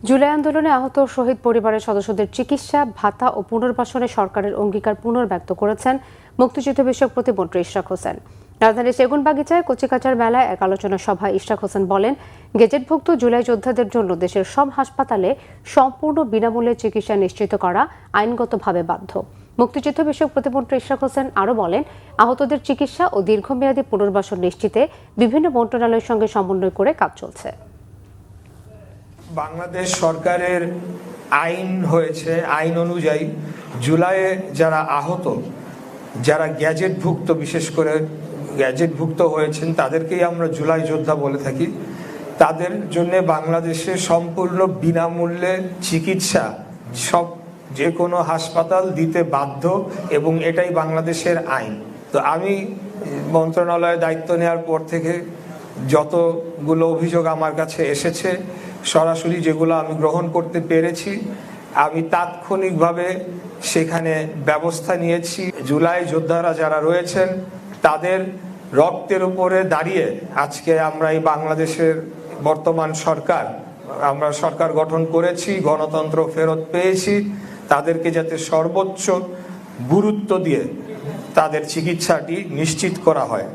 জুলাই আন্দোলনে আহত শহীদ পরিবারের সদস্যদের চিকিৎসা ভাতা ও পুনর্বাসনে সরকারের অঙ্গীকার পুনর্ব্যক্ত করেছেন মুক্তিযুদ্ধ বিষয়ক প্রতিমন্ত্রী ইশরাক হোসেন। রাজধানীর সেগুনবাগিচায় কচিকাচার মেলায় এক আলোচনা সভায় ইশরাক হোসেন বলেন, গেজেটভুক্ত জুলাই যোদ্ধাদের জন্য দেশের সব হাসপাতালে সম্পূর্ণ বিনামূল্যে চিকিৎসা নিশ্চিত করা আইনগতভাবে বাধ্য। মুক্তিযুদ্ধ বিষয়ক প্রতিমন্ত্রী ইশরাক হোসেন আরও বলেন, আহতদের চিকিৎসা ও দীর্ঘমেয়াদী পুনর্বাসন নিশ্চিতে বিভিন্ন মন্ত্রণালয়ের সঙ্গে সমন্বয় করে কাজ চলছে। বাংলাদেশ সরকারের আইন হয়েছে, আইন অনুযায়ী জুলাইয়ে যারা আহত, যারা গ্যাজেটভুক্ত, বিশেষ করে গ্যাজেটভুক্ত হয়েছেন তাদেরকেই আমরা জুলাই যোদ্ধা বলে থাকি। তাদের জন্য বাংলাদেশে সম্পূর্ণ বিনামূল্যে চিকিৎসা সব যে কোনো হাসপাতাল দিতে বাধ্য এবং এটাই বাংলাদেশের আইন। তো আমি মন্ত্রণালয়ে দায়িত্ব নেওয়ার পর থেকে যতগুলো অভিযোগ আমার কাছে এসেছে, সরাসরি যেগুলো আমি গ্রহণ করতে পেরেছি, আমি তাৎক্ষণিকভাবে সেখানে ব্যবস্থা নিয়েছি। জুলাই যোদ্ধারা যারা রয়েছেন তাদের রক্তের উপরে দাঁড়িয়ে আজকে আমরা এই বাংলাদেশের বর্তমান সরকার, আমরা সরকার গঠন করেছি, গণতন্ত্র ফেরত পেয়েছি। তাদেরকে যাতে সর্বোচ্চ গুরুত্ব দিয়ে তাদের চিকিৎসাটি নিশ্চিত করা হয়।